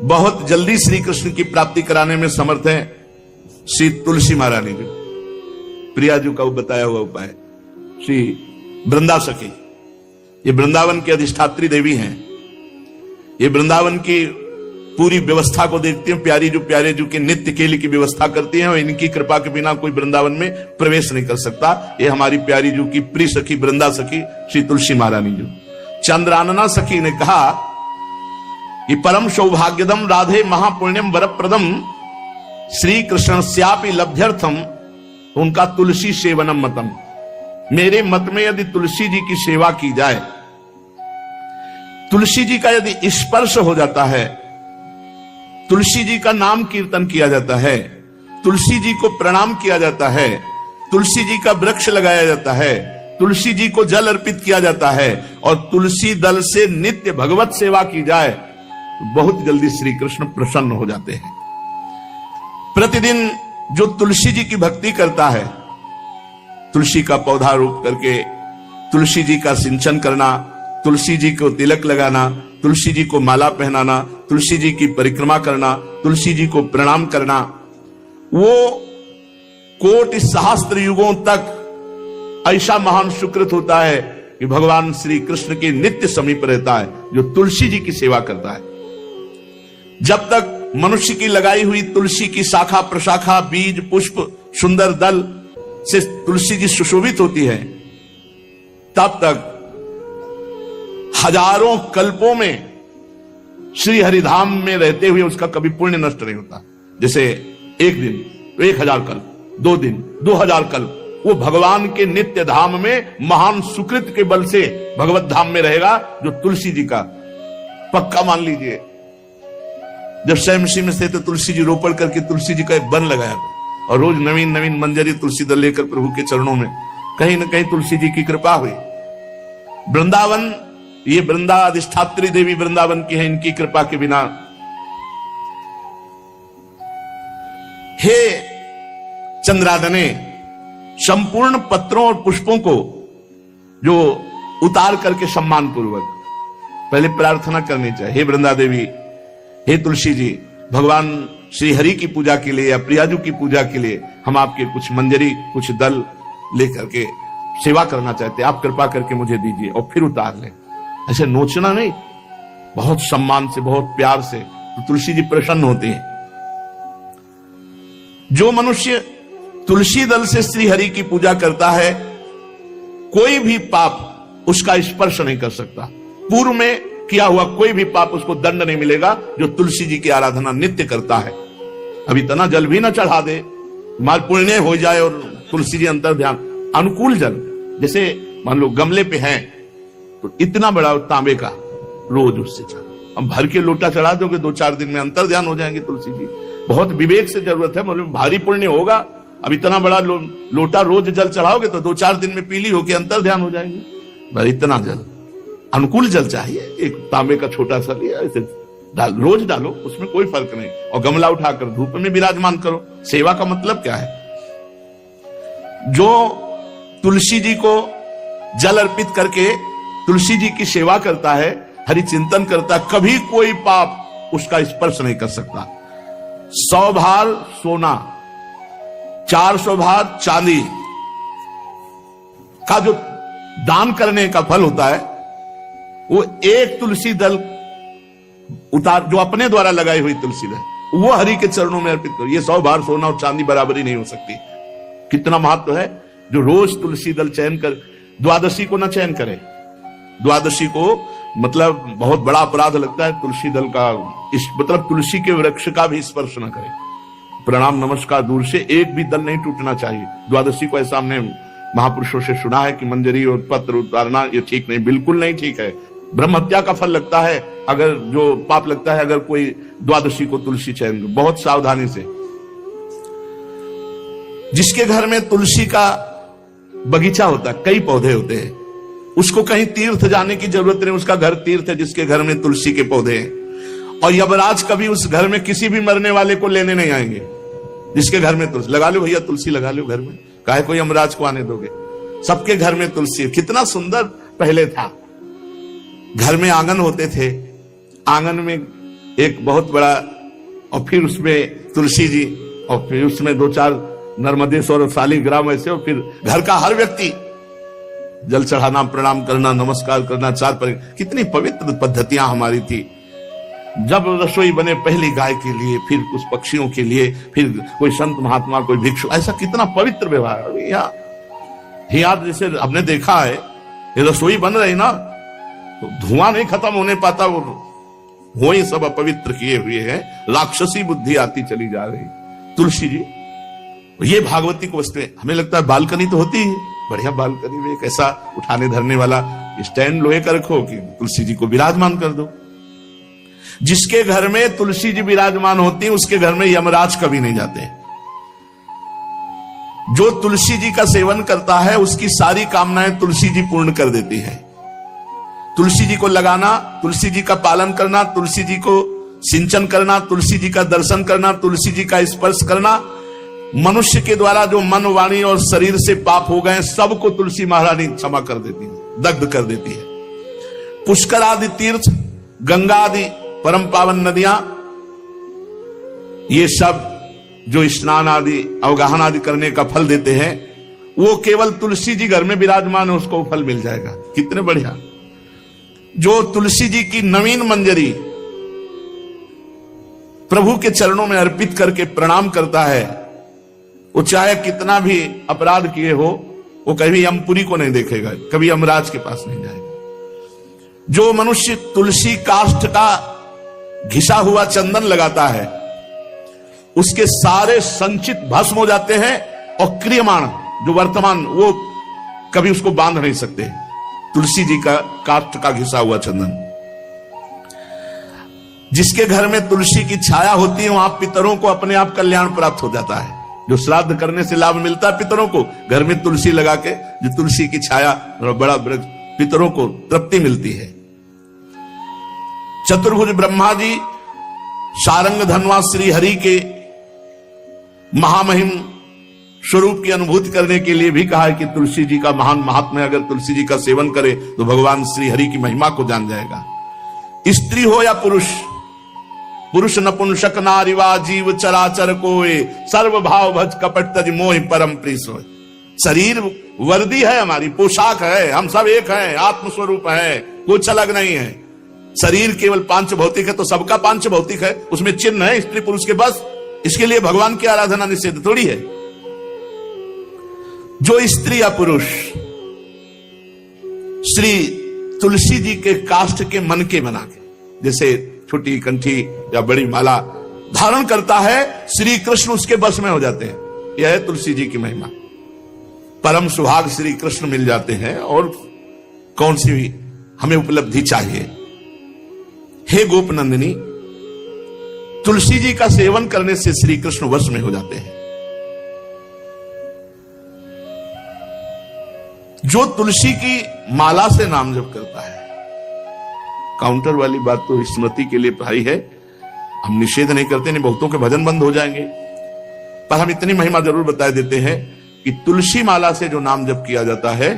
बहुत जल्दी श्री कृष्ण की प्राप्ति कराने में समर्थ है श्री तुलसी महारानी जी। प्रिया जी का बताया हुआ उपाय श्री वृंदा सखी, ये वृंदावन की अधिष्ठात्री देवी हैं। ये वृंदावन की पूरी व्यवस्था को देखती हैं। प्यारे जो के नित्य केली की व्यवस्था करती हैं और इनकी कृपा के बिना कोई वृंदावन में प्रवेश नहीं कर सकता। ये हमारी प्यारी जो की प्रिय सखी वृंदा सखी श्री तुलसी महारानी जी। चंद्रानना सखी ने कहा कि परम सौभाग्यदम राधे महापुण्यम वरप्रदम श्री कृष्ण श्यापि लभ्यर्थम उनका तुलसी सेवनम मतम। मेरे मत में यदि तुलसी जी की सेवा की जाए, तुलसी जी का यदि स्पर्श हो जाता है, तुलसी जी का नाम कीर्तन किया जाता है, तुलसी जी को प्रणाम किया जाता है, तुलसी जी का वृक्ष लगाया जाता है, तुलसी जी को जल अर्पित किया जाता है और तुलसी दल से नित्य भगवत सेवा की जाए तो बहुत जल्दी श्री कृष्ण प्रसन्न हो जाते हैं। प्रतिदिन जो तुलसी जी की भक्ति करता है, तुलसी का पौधा रोप करके तुलसी जी का सिंचन करना, तुलसी जी को तिलक लगाना, तुलसी जी को माला पहनाना, तुलसी जी की परिक्रमा करना, तुलसी जी को प्रणाम करना, वो कोटि सहस्त्र युगों तक ऐसा महान सुकृत होता है कि भगवान श्री कृष्ण के नित्य समीप रहता है जो तुलसी जी की सेवा करता है। जब तक मनुष्य की लगाई हुई तुलसी की शाखा प्रशाखा बीज पुष्प सुंदर दल से तुलसी जी सुशोभित होती है, तब तक हजारों कल्पों में श्री हरिधाम में रहते हुए उसका कभी पुण्य नष्ट नहीं होता। जैसे एक दिन तो 1000 कल्प, 2 दिन 2000 कल्प वो भगवान के नित्य धाम में महान सुकृत के बल से भगवत धाम में रहेगा जो तुलसी जी का पक्का मान लीजिए। जब स्वयं में थे तो तुलसी जी रोपण करके तुलसी जी का एक वन लगाया था और रोज नवीन नवीन मंजरी तुलसी दल लेकर प्रभु के चरणों में कहीं न कहीं तुलसी जी की कृपा हुई। वृंदावन, ये वृंदा अधिष्ठात्री देवी वृंदावन की है, इनकी कृपा के बिना। हे चंद्रादने, संपूर्ण पत्रों और पुष्पों को जो उतार करके सम्मान पूर्वक पहले प्रार्थना करनी चाहिए। हे वृंदा देवी, हे तुलसी जी, भगवान श्री हरि की पूजा के लिए या प्रियाजू की पूजा के लिए हम आपके कुछ मंजरी कुछ दल लेकर के सेवा करना चाहते हैं, आप कृपा करके मुझे दीजिए और फिर उतार लें। ऐसे नोचना नहीं, बहुत सम्मान से बहुत प्यार से, तो तुलसी जी प्रसन्न होते हैं। जो मनुष्य तुलसी दल से श्री हरि की पूजा करता है, कोई भी पाप उसका स्पर्श नहीं कर सकता। पूर्व में किया हुआ कोई भी पाप उसको दंड नहीं मिलेगा जो तुलसी जी की आराधना नित्य करता है। अब इतना जल भी ना चढ़ा दे, माल पुण्य हो जाए और तुलसी जी अंतर ध्यान अनुकूल जल, जैसे मान लो गमले पे हैं तो इतना बड़ा तांबे का रोज उससे चढ़ा, अब भर के लोटा चढ़ा दोगे 2-4 दिन में अंतर ध्यान हो जाएंगे तुलसी जी। बहुत विवेक से जरूरत है, मतलब भारी पुण्य होगा। अब इतना बड़ा लोटा रोज जल चढ़ाओगे तो 2-4 दिन में पीली होके अंतर ध्यान हो जाएंगे। इतना जल अनुकूल जल चाहिए, एक तांबे का छोटा सा लिया, ऐसे रोज डालो, उसमें कोई फर्क नहीं। और गमला उठाकर धूप में विराजमान करो। सेवा का मतलब क्या है? जो तुलसी जी को जल अर्पित करके तुलसी जी की सेवा करता है, हरि चिंतन करता है, कभी कोई पाप उसका स्पर्श नहीं कर सकता। 100 भार सोना, 400 भार चांदी का जो दान करने का फल होता है, वो एक तुलसी दल उतार जो अपने द्वारा लगाई हुई तुलसी दल वो हरि के चरणों में अर्पित करो। ये 100 भार सोना और चांदी बराबरी नहीं हो सकती। कितना महत्व है। जो रोज तुलसी दल चयन कर, द्वादशी को ना चयन करे, द्वादशी को मतलब बहुत बड़ा अपराध लगता है तुलसी दल का, इस मतलब तुलसी के वृक्ष का भी स्पर्श न करे। प्रणाम नमस्कार दूर से, एक भी दल नहीं टूटना चाहिए। द्वादशी को ऐसा हमने महापुरुषों से सुना है कि मंजरी और पत्र उतारना ये ठीक नहीं, बिल्कुल नहीं ठीक है। ब्रह्म हत्या का फल लगता है, अगर जो पाप लगता है अगर कोई द्वादशी को तुलसी चयन, बहुत सावधानी से। जिसके घर में तुलसी का बगीचा होता है, कई पौधे होते हैं, उसको कहीं तीर्थ जाने की जरूरत नहीं, उसका घर तीर्थ है जिसके घर में तुलसी के पौधे हैं। और यमराज कभी उस घर में किसी भी मरने वाले को लेने नहीं आएंगे जिसके घर में तुलसी। लगा लो भैया तुलसी लगा लो घर में, काहे को यमराज को आने दोगे? सबके घर में तुलसी। कितना सुंदर पहले था। घर में आंगन होते थे, आंगन में एक बहुत बड़ा, और फिर उसमें तुलसी जी, और फिर उसमें 2-4 नर्मदेश्वर और शालिग्राम ऐसे, और फिर घर का हर व्यक्ति जल चढ़ाना, प्रणाम करना, नमस्कार करना, 4 पर। कितनी पवित्र पद्धतियां हमारी थी। जब रसोई बने पहली गाय के लिए, फिर कुछ पक्षियों के लिए, फिर कोई संत महात्मा, कोई भिक्षु, ऐसा कितना पवित्र व्यवहार। यहाँ जैसे हमने देखा है, ये रसोई बन रही ना, तो धुआं नहीं खत्म होने पाता, वो ही सब अपवित्र किए हुए हैं, राक्षसी बुद्धि आती चली जा रही। तुलसी जी, ये भागवती को वस्तु हमें लगता है बालकनी तो होती है, बढ़िया बालकनी में एक ऐसा उठाने धरने वाला स्टैंड लोहे का रखो कि तुलसी जी को विराजमान कर दो। जिसके घर में तुलसी जी विराजमान होती है, उसके घर में यमराज कभी नहीं जाते। जो तुलसी जी का सेवन करता है, उसकी सारी कामनाएं तुलसी जी पूर्ण कर देती है। तुलसी जी को लगाना, तुलसी जी का पालन करना, तुलसी जी को सिंचन करना, तुलसी जी का दर्शन करना, तुलसी जी का स्पर्श करना, मनुष्य के द्वारा जो मन, वाणी और शरीर से पाप हो गए, सबको तुलसी महारानी क्षमा कर देती है, दग्ध कर देती है। पुष्कर आदि तीर्थ, गंगा आदि परम पावन नदियां, ये सब जो स्नान आदि, अवगाहन आदि करने का फल देते हैं, वो केवल तुलसी जी घर में विराजमान है, उसको फल मिल जाएगा। कितने बढ़िया। जो तुलसी जी की नवीन मंजरी प्रभु के चरणों में अर्पित करके प्रणाम करता है, वो चाहे कितना भी अपराध किए हो, वो कभी यमपुरी को नहीं देखेगा, कभी यमराज के पास नहीं जाएगा। जो मनुष्य तुलसी काष्ठ का घिसा हुआ चंदन लगाता है, उसके सारे संचित भस्म हो जाते हैं, और क्रियमाण जो वर्तमान, वो कभी उसको बांध नहीं सकते। तुलसी जी का काष्ठ का घिसा हुआ चंदन। जिसके घर में तुलसी की छाया होती है, वहां पितरों को अपने आप कल्याण प्राप्त हो जाता है। जो श्राद्ध करने से लाभ मिलता है पितरों को, घर में तुलसी लगा के, जो तुलसी की छाया और बड़ा वृक्ष, पितरों को तृप्ति मिलती है। चतुर्भुज ब्रह्मा जी सारंग धनवा श्री हरि के महामहिम स्वरूप की अनुभूति करने के लिए भी कहा है कि तुलसी जी का महान महात्म्य, अगर तुलसी जी का सेवन करे तो भगवान श्री हरि की महिमा को जान जाएगा। स्त्री हो या पुरुष, पुरुष नपुंसक नारीवा जीव चराचर कोय, सर्व भाव भज कपट तज मोहि परम प्रीस होय। शरीर वर्दी है, हमारी पोशाक है, हम सब एक हैं, आत्मस्वरूप है, कुछ अलग नहीं है। शरीर केवल पांच भौतिक है तो सबका पांच भौतिक है, उसमें चिन्ह है स्त्री पुरुष के, बस। इसके लिए भगवान की आराधना निषेध थोड़ी है। जो स्त्री या पुरुष श्री तुलसी जी के काष्ठ के मन के बना के, जैसे छोटी कंठी या बड़ी माला धारण करता है, श्री कृष्ण उसके बस में हो जाते हैं। यह है तुलसी जी की महिमा। परम सुहाग श्री कृष्ण मिल जाते हैं, और कौन सी भी हमें उपलब्धि चाहिए। हे गोप नंदिनी, तुलसी जी का सेवन करने से श्री कृष्ण वश में हो जाते हैं। जो तुलसी की माला से नाम जप करता है, काउंटर वाली बात तो स्मृति के लिए भाई है, हम निषेध नहीं करते, नहीं बहुतों के भजन बंद हो जाएंगे, पर हम इतनी महिमा जरूर बता देते हैं कि तुलसी माला से जो नाम जप किया जाता है,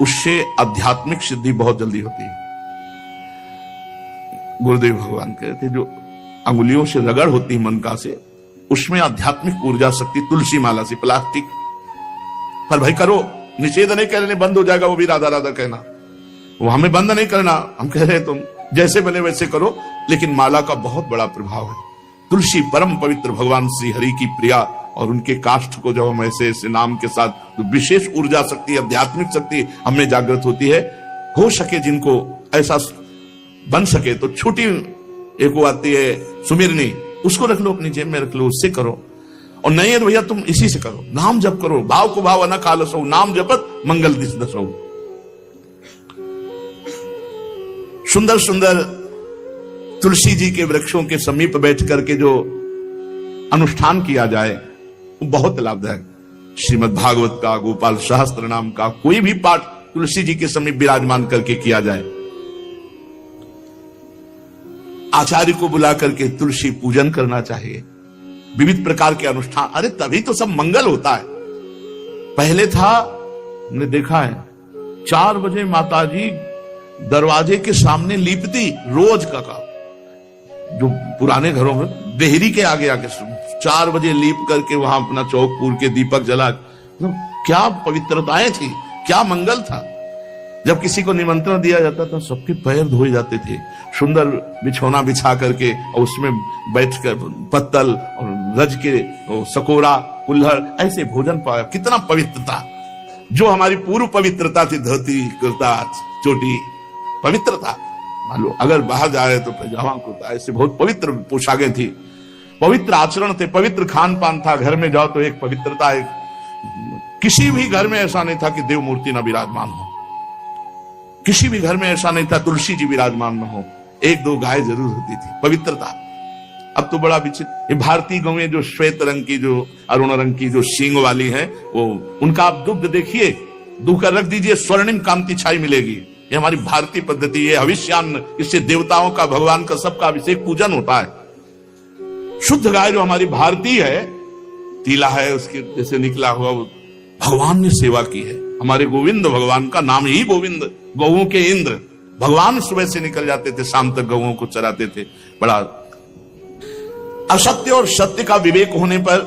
उससे आध्यात्मिक सिद्धि बहुत जल्दी होती है। गुरुदेव भगवान कहते, जो अंगुलियों से रगड़ होती है मन का से, उसमें आध्यात्मिक ऊर्जा शक्ति तुलसी माला से। प्लास्टिक पर भाई करो, निषेध नहीं करने, बंद हो जाएगा वो भी राधा राधा कहना, वो हमें बंद नहीं करना। हम कह रहे हैं तुम जैसे बने वैसे करो, लेकिन माला का बहुत बड़ा प्रभाव है। तुलसी परम पवित्र, भगवान श्री हरि की प्रिया, और उनके काष्ठ को जब हम ऐसे ऐसे नाम के साथ, तो विशेष ऊर्जा शक्ति, आध्यात्मिक शक्ति हमें जागृत होती है। हो सके जिनको ऐसा बन सके तो छोटी एक वो आती है सुमिरनी, उसको रख लो, अपनी जेब में रख लो, उससे करो। और नहीं है तो भैया तुम इसी से करो, नाम जप करो, भाव को भाव न खालसो, नाम जपत मंगल दिस दसो। सुंदर सुंदर तुलसी जी के वृक्षों के समीप बैठ करके जो अनुष्ठान किया जाए वो बहुत लाभदायक। श्रीमद् भागवत का, गोपाल सहस्त्र नाम का कोई भी पाठ तुलसी जी के समीप विराजमान करके किया जाए। आचार्य को बुला करके तुलसी पूजन करना चाहिए, विविध प्रकार के अनुष्ठान, अरे तभी तो सब मंगल होता है। पहले था, हमने देखा है, 4 बजे माताजी दरवाजे के सामने लीपती, रोज का काम। जो पुराने घरों में देहरी के आगे आके 4 बजे लीप करके वहां अपना चौक पूर के दीपक जला, क्या पवित्रताएं थी, क्या मंगल था। जब किसी को निमंत्रण दिया जाता था सबके पैर धोए जाते थे, सुंदर बिछौना बिछा करके और उसमें बैठकर पत्तल और रज के सकोरा कुल्हड़ ऐसे भोजन पाया। कितना पवित्रता, जो हमारी पूर्व पवित्रता थी, धोती कुर्ता चोटी पवित्रता। मान लो अगर बाहर जा रहे तो पैजामा कुर्ता, ऐसे बहुत पवित्र पोशाकें थी, पवित्र आचरण थे, पवित्र खान पान था। घर में जाओ तो एक पवित्रता, एक किसी भी घर में ऐसा नहीं था कि देव मूर्ति न विराजमान हो, किसी भी घर में ऐसा नहीं था तुलसी जी विराजमान न हो, 1-2 गाय जरूर होती थी, पवित्रता। अब तो बड़ा विचित्र, ये भारतीय गौएं जो श्वेत रंग की, जो अरुण रंग की, जो सींग वाली है, वो उनका आप दुग्ध देखिए, दूकर रख दीजिए, स्वर्णिम कांति छाई मिलेगी। ये हमारी भारतीय पद्धति है, हविष्यान्न, इससे देवताओं का, भगवान का, सबका अभिषेक पूजन होता है। शुद्ध गाय जो हमारी भारतीय है, तीला है उसके जैसे निकला हुआ, वो भगवान ने सेवा की है। हमारे गोविंद भगवान का नाम ही गोविंद, गौओं के इंद्र। भगवान सुबह से निकल जाते थे, शाम तक गौओं को चराते थे। बड़ा असत्य और सत्य का विवेक होने पर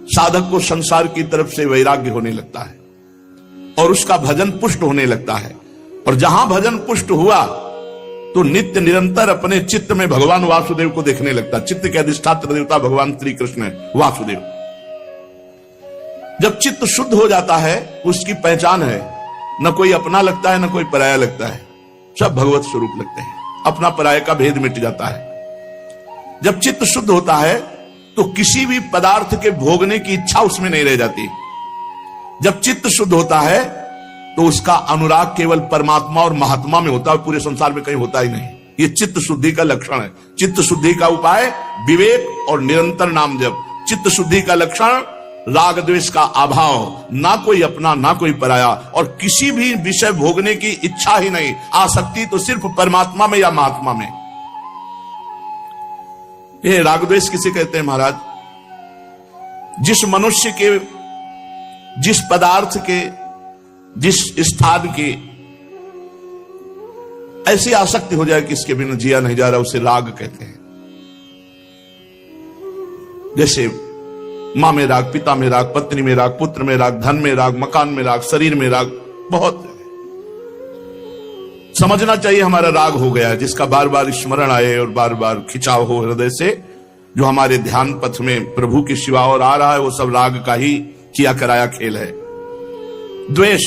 साधक को संसार की तरफ से वैराग्य होने लगता है और उसका भजन पुष्ट होने लगता है। और जहां भजन पुष्ट हुआ तो नित्य निरंतर अपने चित्त में भगवान वासुदेव को देखने लगता। चित्त के अधिष्ठात्र देवता भगवान श्री कृष्ण है, वासुदेव। जब चित्त शुद्ध हो जाता है, उसकी पहचान है, न कोई अपना लगता है, न कोई पराया लगता है, सब भगवत स्वरूप लगते हैं। अपना पराये का भेद मिट जाता है। जब चित्त शुद्ध होता है तो किसी भी पदार्थ के भोगने की इच्छा उसमें नहीं रह जाती। जब चित्त शुद्ध होता है तो उसका अनुराग केवल परमात्मा और महात्मा में होता है, पूरे संसार में कहीं होता ही नहीं। ये चित्त शुद्धि का लक्षण है। चित्त शुद्धि का उपाय विवेक और निरंतर नाम जप। चित्त शुद्धि का लक्षण राग द्वेष का अभाव, ना कोई अपना ना कोई पराया, और किसी भी विषय भोगने की इच्छा ही नहीं, आसक्ति तो सिर्फ परमात्मा में या महात्मा में। ये राग द्वेष किसे कहते हैं महाराज? जिस मनुष्य के, जिस पदार्थ के, जिस स्थान की ऐसी आसक्ति हो जाए कि इसके बिना जिया नहीं जा रहा, उसे राग कहते हैं। जैसे मां में राग, पिता में राग, पत्नी में राग, पुत्र में राग, धन में राग, मकान में राग, शरीर में राग, बहुत समझना चाहिए हमारा राग हो गया है, जिसका बार बार स्मरण आए और बार बार खिंचाव हो हृदय से। जो हमारे ध्यान पथ में प्रभु की शिवा और आ रहा है, वो सब राग का ही किया कराया खेल है। द्वेष,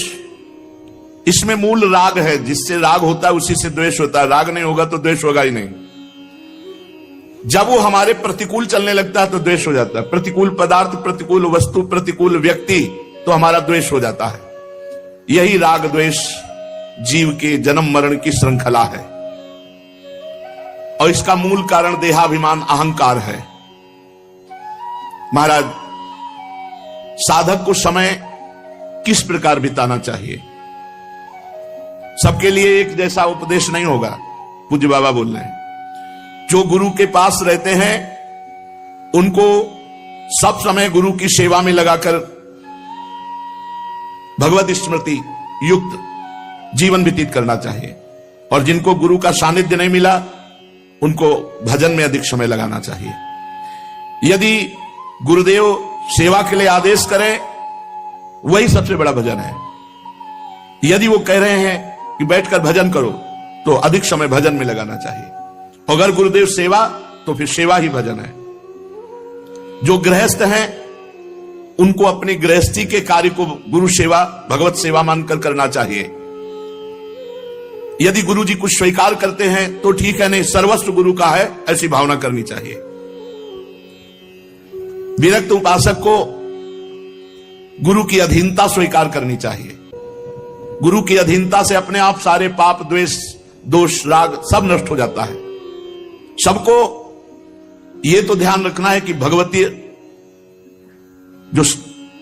इसमें मूल राग है। जिससे राग होता है उसी से द्वेष होता है। राग नहीं होगा तो द्वेष होगा ही नहीं। जब वो हमारे प्रतिकूल चलने लगता है तो द्वेष हो जाता है। प्रतिकूल पदार्थ, प्रतिकूल वस्तु, प्रतिकूल व्यक्ति, तो हमारा द्वेष हो जाता है। यही राग द्वेष जीव के जन्म मरण की श्रृंखला है और इसका मूल कारण देहाभिमान, अहंकार है। महाराज, साधक को समय किस प्रकार बिताना चाहिए? सबके लिए एक जैसा उपदेश नहीं होगा। पूज्य बाबा बोल रहे हैं, जो गुरु के पास रहते हैं उनको सब समय गुरु की सेवा में लगाकर भगवत स्मृति युक्त जीवन व्यतीत करना चाहिए। और जिनको गुरु का सानिध्य नहीं मिला उनको भजन में अधिक समय लगाना चाहिए। यदि गुरुदेव सेवा के लिए आदेश करें, वही सबसे बड़ा भजन है। यदि वो कह रहे हैं कि बैठकर भजन करो, तो अधिक समय भजन में लगाना चाहिए। अगर गुरुदेव सेवा, तो फिर सेवा ही भजन है। जो गृहस्थ हैं उनको अपनी गृहस्थी के कार्य को गुरु सेवा, भगवत सेवा मानकर करना चाहिए। यदि गुरु जी कुछ स्वीकार करते हैं तो ठीक है, नहीं सर्वस्व गुरु का है, ऐसी भावना करनी चाहिए। विरक्त उपासक को गुरु की अधीनता स्वीकार करनी चाहिए। गुरु की अधीनता से अपने आप सारे पाप, द्वेष, दोष, राग सब नष्ट हो जाता है। सबको यह तो ध्यान रखना है कि भगवती जो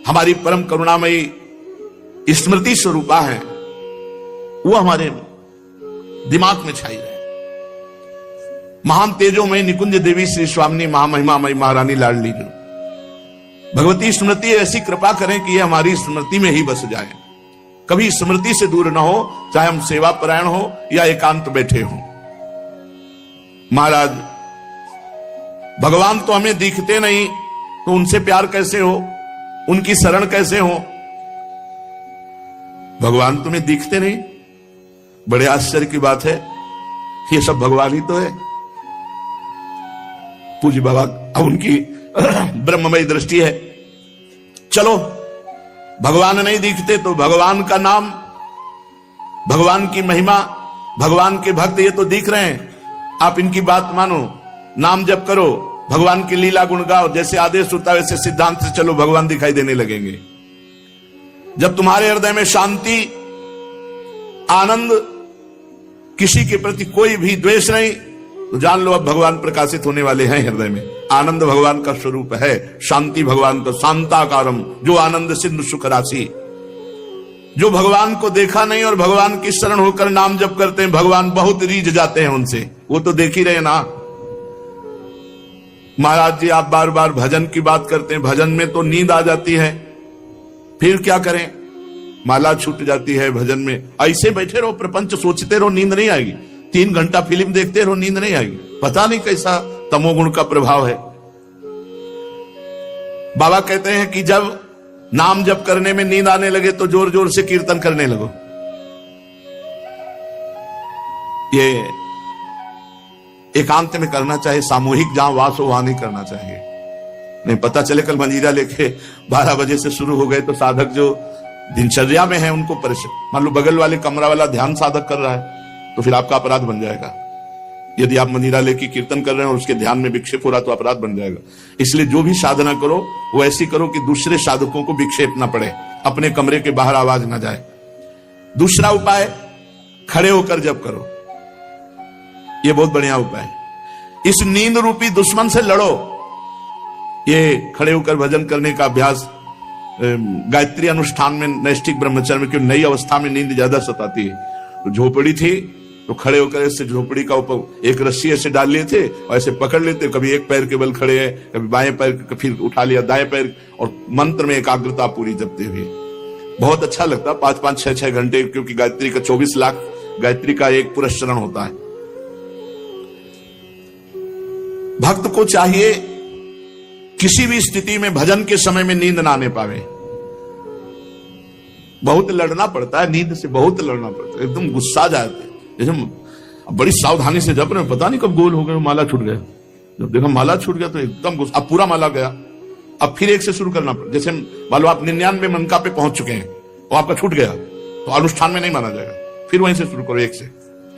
हमारी परम करुणामयी स्मृति स्वरूपा है, वो हमारे दिमाग में छाई रहे। महान तेजोमय निकुंज देवी श्री स्वामिनी महामहिमामयी महारानी लाडली जो भगवती स्मृति ऐसी कृपा करें कि ये हमारी स्मृति में ही बस जाए, कभी स्मृति से दूर न हो, चाहे हम सेवा परायण हो या एकांत बैठे हो। महाराज भगवान तो हमें दिखते नहीं, तो उनसे प्यार कैसे हो, उनकी शरण कैसे हो? भगवान तुम्हें दिखते नहीं, बड़े आश्चर्य की बात है। ये सब भगवान ही तो है। पूज्य बाबा अब उनकी ब्रह्ममय दृष्टि है। चलो भगवान नहीं दिखते तो भगवान का नाम, भगवान की महिमा, भगवान के भक्त ये तो दिख रहे हैं, आप इनकी बात मानो, नाम जप करो, भगवान की लीला गुण गाओ, जैसे आदेश होता है वैसे सिद्धांत से चलो, भगवान दिखाई देने लगेंगे। जब तुम्हारे हृदय में शांति, आनंद, किसी के प्रति कोई भी द्वेष नहीं, तो जान लो अब भगवान प्रकाशित होने वाले हैं हृदय में। आनंद भगवान का स्वरूप है, शांति भगवान का, शांताकारम, जो आनंद सिंधु सुख राशि। जो भगवान को देखा नहीं और भगवान की शरण होकर नाम जप करते हैं, भगवान बहुत रीझ जाते हैं उनसे, वो तो देख ही रहे ना। महाराज जी आप बार बार भजन की बात करते हैं, भजन में तो नींद आ जाती है, फिर क्या करें? माला छूट जाती है भजन में। ऐसे बैठे रहो, प्रपंच सोचते रहो, नींद नहीं आएगी। 3 घंटा फिल्म देखते रहो, नींद नहीं आएगी। पता नहीं कैसा तमोगुण का प्रभाव है। बाबा कहते हैं कि जब नाम जप करने में नींद आने लगे तो जोर जोर से कीर्तन करने लगो। ये एकांत में करना चाहिए, सामूहिक जहां वास हो वहां नहीं करना चाहिए। नहीं पता चले कल मंजीरा लेके 12 बजे से शुरू हो गए तो साधक जो दिनचर्या में है उनको परेशान। मान लो बगल वाले कमरा वाला ध्यान साधक कर रहा है तो फिर आपका अपराध बन जाएगा। यदि आप मंजीरा लेके कीर्तन कर रहे हैं और उसके ध्यान में विक्षेप हो रहा तो अपराध बन जाएगा। इसलिए जो भी साधना करो वो ऐसी करो कि दूसरे साधकों को विक्षेप ना पड़े, अपने कमरे के बाहर आवाज ना जाए। दूसरा उपाय, खड़े होकर जप करो, ये बहुत बढ़िया उपाय है। इस नींद रूपी दुश्मन से लड़ो। ये खड़े होकर भजन करने का अभ्यास गायत्री अनुष्ठान में, नैष्ठिक ब्रह्मचर्य में, क्यों नई अवस्था में नींद ज्यादा सताती है। तो झोपड़ी थी तो खड़े होकर ऐसे झोपड़ी का ऊपर एक रस्सी ऐसे डाल लिए थे और ऐसे पकड़ लेते, कभी एक पैर के बल खड़े हैं, कभी बाएं पैर, फिर उठा लिया दाएं पैर, और मंत्र में एकाग्रता पूरी जपते हुए बहुत अच्छा लगता। 5-5, 6-6 घंटे, क्योंकि गायत्री का 24 लाख गायत्री का एक पुरस्चरण होता है। भक्त को चाहिए किसी भी स्थिति में भजन के समय में नींद ना आने पावे। बहुत लड़ना पड़ता है, नींद से बहुत लड़ना पड़ता है, एकदम गुस्सा जाते हैं। जैसे बड़ी सावधानी से जप रहे हैं, पता नहीं कब गोल हो गए, माला छूट गया। जब देखा माला छूट गया तो एकदम गुस्सा, अब पूरा माला गया, अब फिर एक से शुरू करना पड़ा। जैसे मान लो आप 99 मनका पे पहुंच चुके हैं और आपका छूट गया तो अनुष्ठान में नहीं माना जाएगा, फिर वहीं से शुरू करो एक से।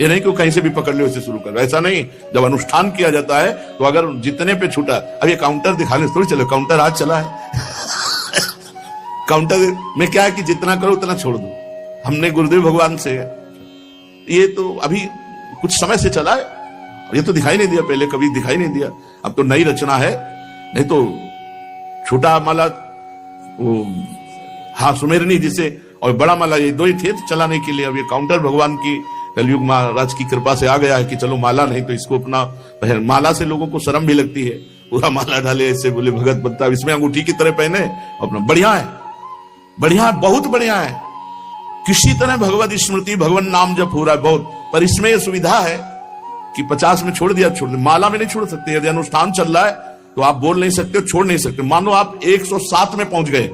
ये नहीं कि कहीं से भी पकड़ लो वैसे शुरू करो, ऐसा नहीं। जब अनुष्ठान किया जाता है तो अगर जितने पे छूटा, अब ये काउंटर दिखाने थोड़ी चलो, काउंटर आज चला है काउंटर में क्या है कि जितना करो उतना छोड़ दो। हमने गुरुदेव भगवान से, ये तो अभी कुछ समय से चला है, ये तो दिखाई नहीं दिया, पहले कभी दिखाई नहीं दिया, अब तो नई रचना है। नहीं तो छोटा माला वो हाँ सुमेरनी जिसे, और बड़ा माला, ये 2 ही थे चलाने के लिए। अब ये काउंटर भगवान की कलयुग महाराज की कृपा से आ गया है कि चलो माला नहीं तो इसको अपना पहन। माला से लोगों को शर्म भी लगती है, पूरा माला डाले ऐसे, बोले भगत बनता, इसमें अंगूठी की तरह पहने अपना। बढ़िया है, बढ़िया है, बहुत बढ़िया है। किसी तरह भगवत स्मृति, भगवान नाम जप हो रहा है बहुत, पर इसमें यह सुविधा है कि 50 में छोड़ दिया, छोड़ दिया। माला में नहीं छोड़ सकते। यदि अनुष्ठान चल रहा है तो आप बोल नहीं सकते, छोड़ नहीं सकते। मान लो आप 107 में पहुंच गए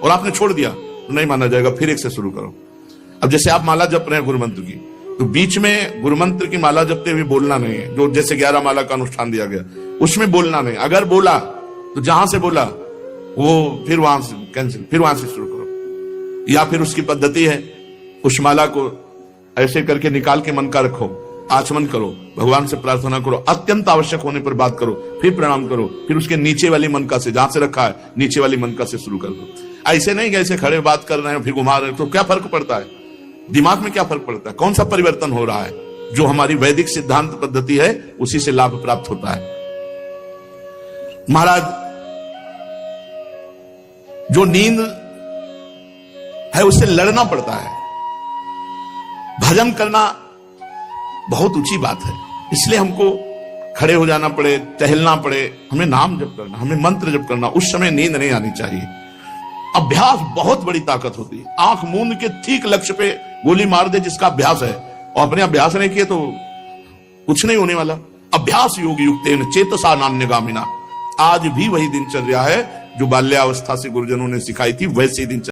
और आपने छोड़ दिया तो नहीं माना जाएगा, फिर एक से शुरू करो। अब जैसे आप माला जप रहे हैं गुरु मंत्र की, तो बीच में गुरु मंत्र की माला जपते हुए बोलना नहीं है। जो जैसे 11 माला का अनुष्ठान दिया गया उसमें बोलना नहीं। अगर बोला तो जहां से बोला वो फिर वहां से कैंसिल, फिर वहां से शुरू करो। या फिर उसकी पद्धति है, उस माला को ऐसे करके निकाल के मन का रखो, आचमन करो, भगवान से प्रार्थना करो, अत्यंत आवश्यक होने पर बात करो, फिर प्रणाम करो, फिर उसके नीचे वाली मनका से, जहां से रखा है नीचे वाली मनका से शुरू कर दो। ऐसे नहीं कि ऐसे खड़े बात कर रहे हैं फिर घुमा रहे हैं, तो क्या फर्क पड़ता है? दिमाग में क्या फर्क पड़ता है? कौन सा परिवर्तन हो रहा है? जो हमारी वैदिक सिद्धांत पद्धति है उसी से लाभ प्राप्त होता है। महाराज, जो नींद है उससे लड़ना पड़ता है। भजन करना बहुत ऊंची बात है, इसलिए हमको खड़े हो जाना पड़े, टहलना पड़े, हमें नाम जप करना, हमें मंत्र जप करना। उस समय नींद नहीं आनी चाहिए। अभ्यास बहुत बड़ी ताकत होती है। आंख मूंद के ठीक लक्ष्य पे गोली मार दे जिसका अभ्यास है, और अपने अभ्यास नहीं किए तो कुछ नहीं होने वाला। अभ्यास योग युक्तेन चेतसा नान्यगामिना। आज भी वही दिनचर्या है जो बाल्यावस्था से गुरुजनों ने सिखाई थी, वैसे दिनचर्या